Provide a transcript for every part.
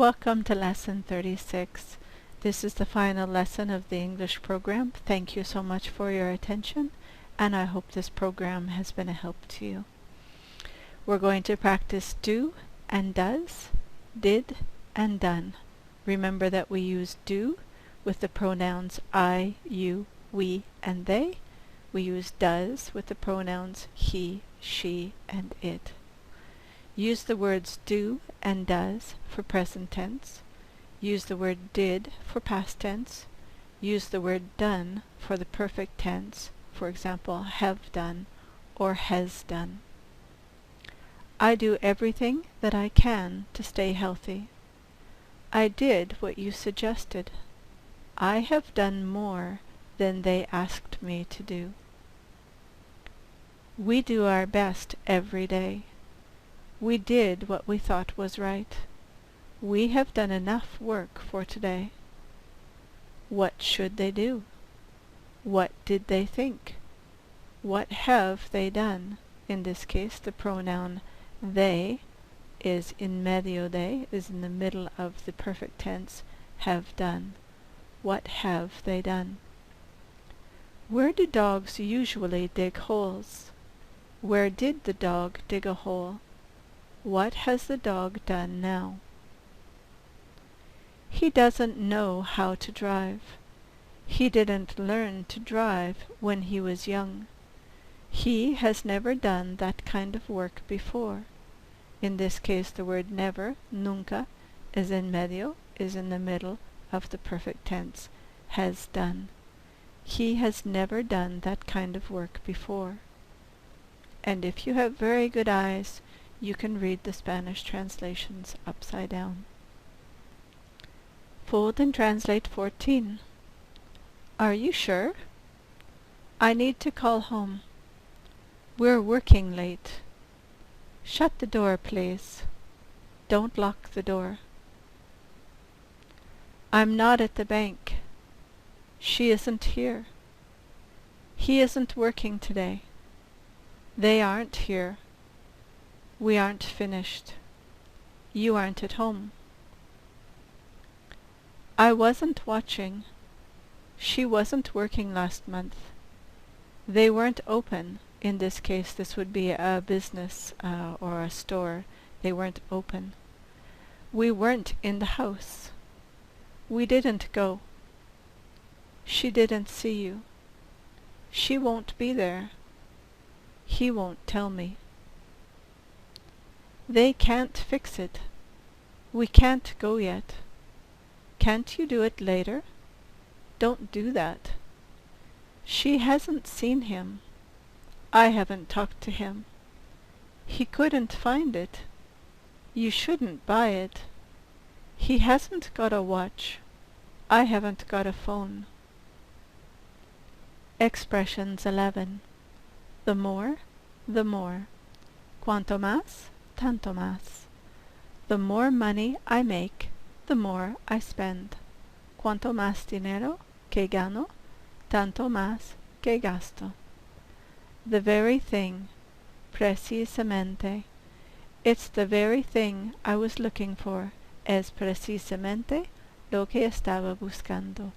Welcome to Lesson 36. This is the final lesson of the English program. Thank you so much for your attention, and I hope this program has been a help to you. We're going to practice do and does, did and done. Remember that we use do with the pronouns I, you, we, and they. We use does with the pronouns he, she, and it. Use the words do and does for present tense. Use the word did for past tense. Use the word done for the perfect tense, for example, have done or has done. I do everything that I can to stay healthy. I did what you suggested. I have done more than they asked me to do. We do our best every day. We did what we thought was right. We have done enough work for today. What should they do? What did they think? What have they done? In this case, the pronoun they is in medio de, is in the middle of the perfect tense, have done. What have they done? Where do dogs usually dig holes? Where did the dog dig a hole? What has the dog done now? He doesn't know how to drive. He didn't learn to drive when he was young. He has never done that kind of work before. In this case, the word never, nunca, is in medio, is in the middle of the perfect tense, has done. He has never done that kind of work before. And if you have very good eyes, you can read the Spanish translations upside down. Fold and translate 14. Are you sure? I need to call home. We're working late. Shut the door, please. Don't lock the door. I'm not at the bank. She isn't here. He isn't working today. They aren't here. We aren't finished. You aren't at home. I wasn't watching. She wasn't working last month. They weren't open. In this case, this would be a business or a store. They weren't open. We weren't in the house. We didn't go. She didn't see you. She won't be there. He won't tell me. They can't fix it. We can't go yet. Can't you do it later? Don't do that. She hasn't seen him. I haven't talked to him. He couldn't find it. You shouldn't buy it. He hasn't got a watch. I haven't got a phone. Expressions 11. The more, the more. Cuanto más, tanto más. The more money I make, the more I spend. Cuanto más dinero que gano, tanto más que gasto. The very thing, precisamente. It's the very thing I was looking for. Es precisamente lo que estaba buscando.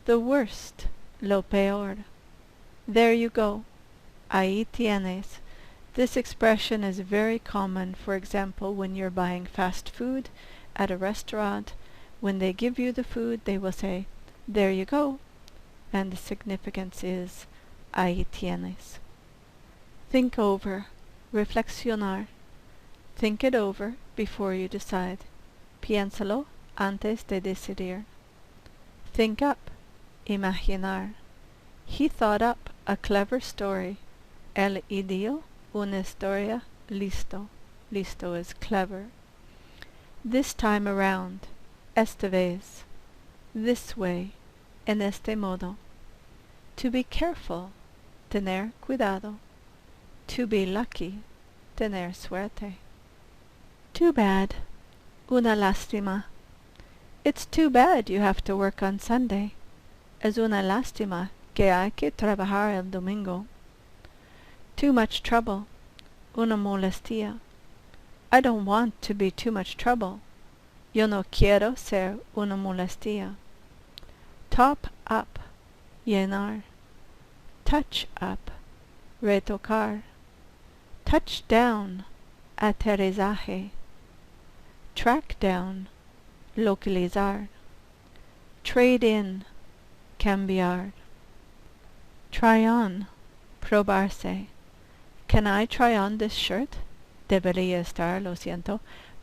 The worst, lo peor. There you go. Ahí tienes. This expression is very common, for example, when you're buying fast food at a restaurant. When they give you the food, they will say, there you go. And the significance is, ahí tienes. Think over, reflexionar. Think it over before you decide. Piénsalo antes de decidir. Think up, imaginar. He thought up a clever story. Él ideó una historia, listo. Listo is clever. This time around, esta vez. This way, en este modo. To be careful, tener cuidado. To be lucky, tener suerte. Too bad, una lástima. It's too bad you have to work on Sunday. Es una lástima que hay que trabajar el domingo. Too much trouble, una molestia. I don't want to be too much trouble. Yo no quiero ser una molestia. Top up, llenar. Touch up, retocar. Touch down, aterrizaje. Track down, localizar. Trade in, cambiar. Try on, probarse. Can I try on this shirt? Debería estar, lo siento.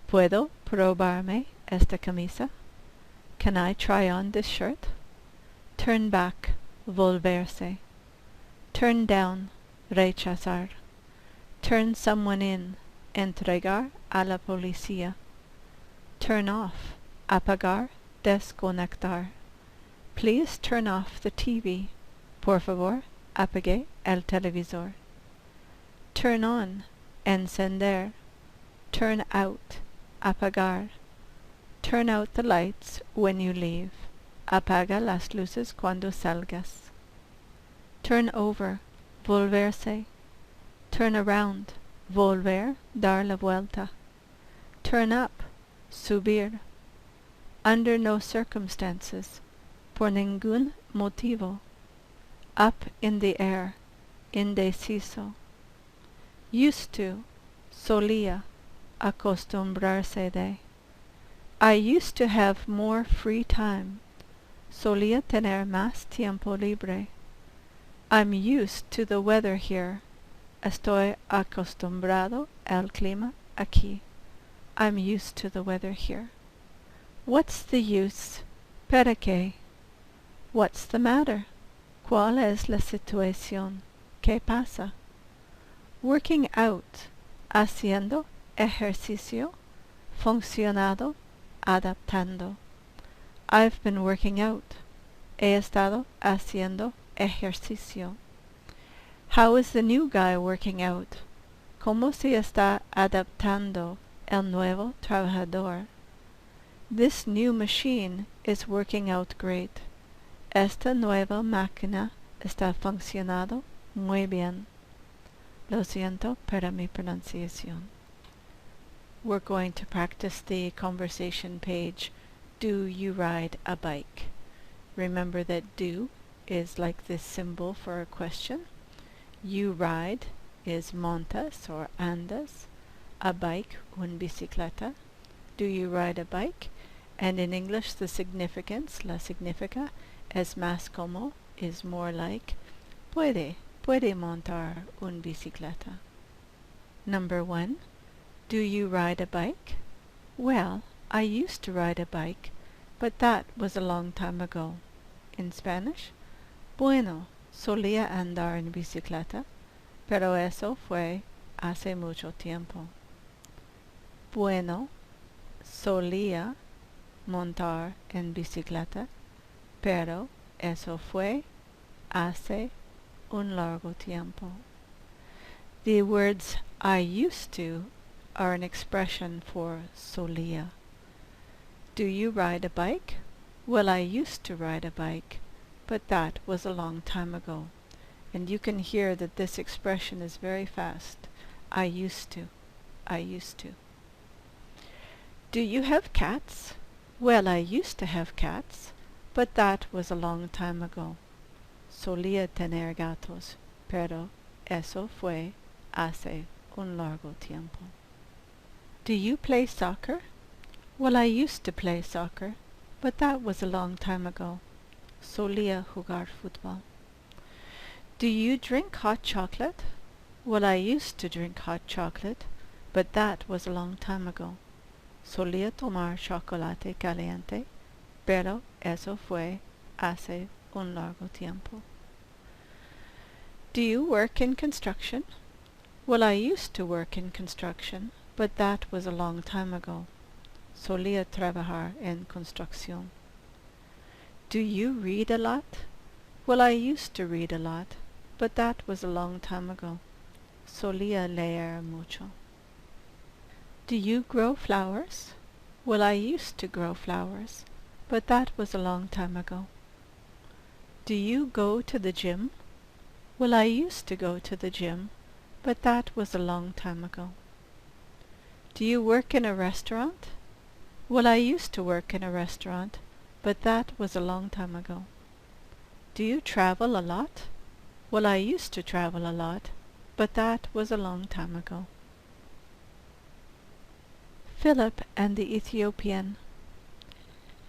¿Puedo probarme esta camisa? Can I try on this shirt? Turn back, volverse. Turn down, rechazar. Turn someone in, entregar a la policía. Turn off, apagar, desconectar. Please turn off the TV. Por favor, apague el televisor. Turn on, encender. Turn out, apagar. Turn out the lights when you leave. Apaga las luces cuando salgas. Turn over, volverse. Turn around, volver, dar la vuelta. Turn up, subir. Under no circumstances, por ningún motivo. Up in the air, indeciso. Used to, solía, acostumbrarse de. I used to have more free time. Solía tener más tiempo libre. I'm used to the weather here. Estoy acostumbrado al clima aquí. I'm used to the weather here. What's the use? ¿Para qué? What's the matter? ¿Cuál es la situación? ¿Qué pasa? Working out, haciendo ejercicio, funcionado, adaptando. I've been working out. He estado haciendo ejercicio. How is the new guy working out? ¿Cómo se está adaptando el nuevo trabajador? This new machine is working out great. Esta nueva máquina está funcionando muy bien. Lo siento para mi pronunciación. We're going to practice the conversation page. Do you ride a bike? Remember that do is like this symbol for a question. You ride is montas or andas. A bike, un bicicleta. Do you ride a bike? And in English the significance, la significa, es más como, is more like, puede montar un bicicleta. Number 1. Do you ride a bike? Well, I used to ride a bike, but that was a long time ago. In Spanish, bueno, solía andar en bicicleta, pero eso fue hace mucho tiempo. Bueno, solía montar en bicicleta, pero eso fue hace un largo tiempo. The words I used to are an expression for solía. Do you ride a bike? Well, I used to ride a bike, but that was a long time ago. And you can hear that this expression is very fast. I used to. I used to. Do you have cats? Well, I used to have cats, but that was a long time ago. Solía tener gatos, pero eso fue hace un largo tiempo. Do you play soccer? Well, I used to play soccer, but that was a long time ago. Solía jugar fútbol. Do you drink hot chocolate? Well, I used to drink hot chocolate, but that was a long time ago. Solía tomar chocolate caliente, pero eso fue hace un largo tiempo. Do you work in construction? Well, I used to work in construction, but that was a long time ago. Solía trabajar en construcción. Do you read a lot? Well, I used to read a lot, but that was a long time ago. Solía leer mucho. Do you grow flowers? Well, I used to grow flowers, but that was a long time ago. Do you go to the gym? Well, I used to go to the gym, but that was a long time ago. Do you work in a restaurant? Well, I used to work in a restaurant, but that was a long time ago. Do you travel a lot? Well, I used to travel a lot, but that was a long time ago. Philip and the Ethiopian.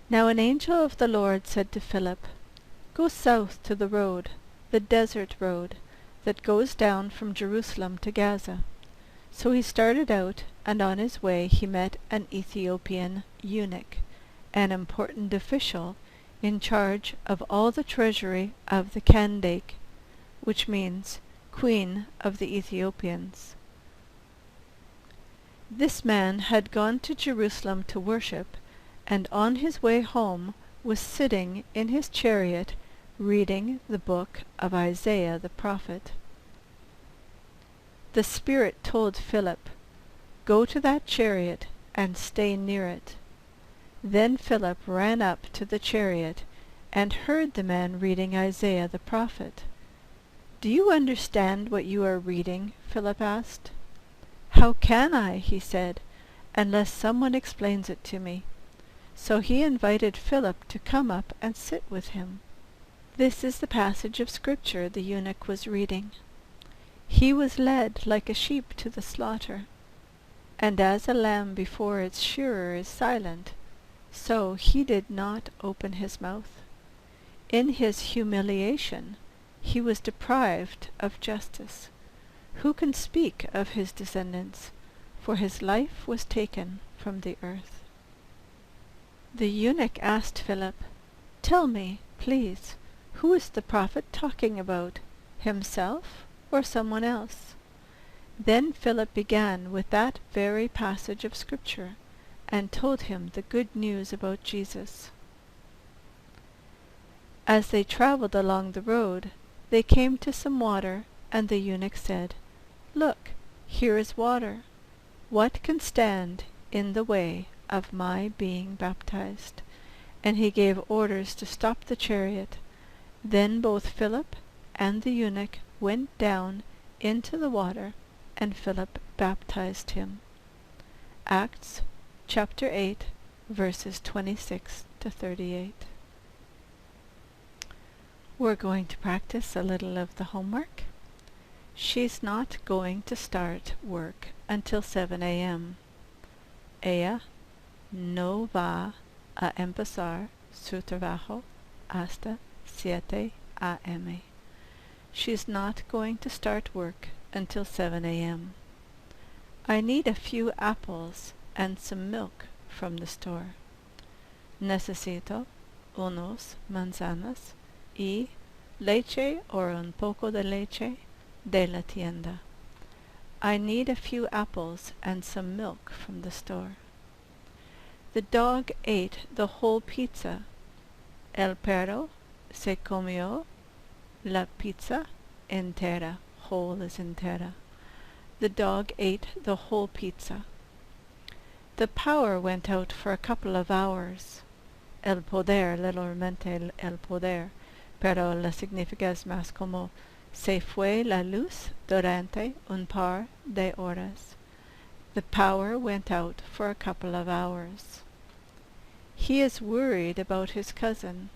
Now an angel of the Lord said to Philip, Go south to the road, the desert road, that goes down from Jerusalem to Gaza. So he started out, and on his way he met an Ethiopian eunuch, an important official in charge of all the treasury of the Kandake, which means Queen of the Ethiopians. This man had gone to Jerusalem to worship, and on his way home was sitting in his chariot reading the book of Isaiah the prophet. The Spirit told Philip, Go to that chariot and stay near it. Then Philip ran up to the chariot and heard the man reading Isaiah the prophet. Do you understand what you are reading? Philip asked. How can I, he said, unless someone explains it to me. So he invited Philip to come up and sit with him. This is the passage of Scripture the eunuch was reading. He was led like a sheep to the slaughter, and as a lamb before its shearer is silent, so he did not open his mouth. In his humiliation he was deprived of justice. Who can speak of his descendants? For his life was taken from the earth. The eunuch asked Philip, Tell me, please, who is the prophet talking about, himself or someone else? Then Philip began with that very passage of Scripture, and told him the good news about Jesus. As they traveled along the road, they came to some water, and the eunuch said, Look, here is water. What can stand in the way of my being baptized? And he gave orders to stop the chariot. Then both Philip and the eunuch went down into the water, and Philip baptized him. Acts chapter 8, verses 26 to 38. We're going to practice a little of the homework. She's not going to start work until 7 a.m. Ella no va a empezar su trabajo hasta 7 a.m. She's not going to start work until 7 a.m. I need a few apples and some milk from the store. Necesito unos manzanas y leche or un poco de leche de la tienda. I need a few apples and some milk from the store. The dog ate the whole pizza. El perro se comió la pizza entera. Whole is entera. The dog ate the whole pizza. The power went out for a couple of hours. El poder, literalmente el poder, pero la significa es más como se fue la luz durante un par de horas. The power went out for a couple of hours. He is worried about his cousin.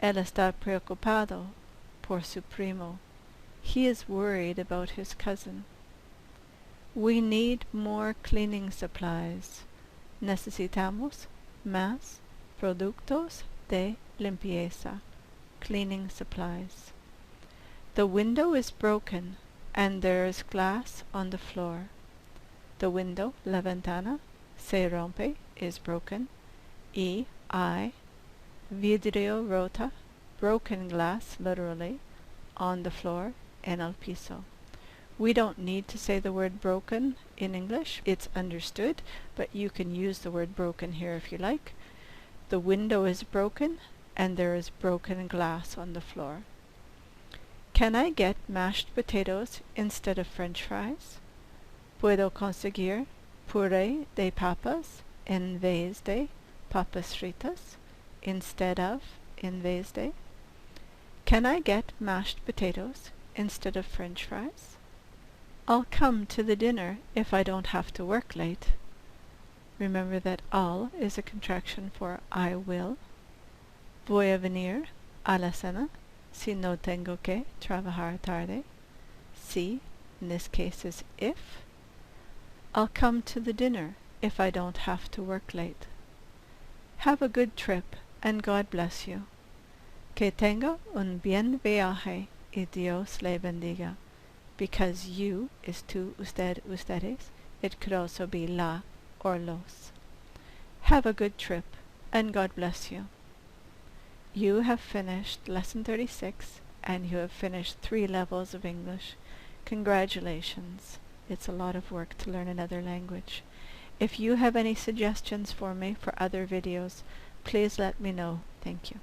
Él está preocupado por su primo. He is worried about his cousin. We need more cleaning supplies. Necesitamos más productos de limpieza. Cleaning supplies. The window is broken, and there is glass on the floor. The window, la ventana, se rompe, is broken. Y hay vidrio rota, broken glass, literally, on the floor, en el piso. We don't need to say the word broken in English. It's understood, but you can use the word broken here if you like. The window is broken, and there is broken glass on the floor. Can I get mashed potatoes instead of French fries? ¿Puedo conseguir puré de papas en vez de papas fritas? Instead of, en vez de? Can I get mashed potatoes instead of French fries? I'll come to the dinner if I don't have to work late. Remember that al is a contraction for I will. Voy a venir a la cena si no tengo que trabajar tarde. Si, in this case, is if. I'll come to the dinner if I don't have to work late. Have a good trip and God bless you. Que tenga un bien viaje y Dios le bendiga. Because you is tú, usted, ustedes. It could also be la or los. Have a good trip and God bless you. You have finished Lesson 36 and you have finished 3 levels of English. Congratulations. It's a lot of work to learn another language. If you have any suggestions for me for other videos, please let me know. Thank you.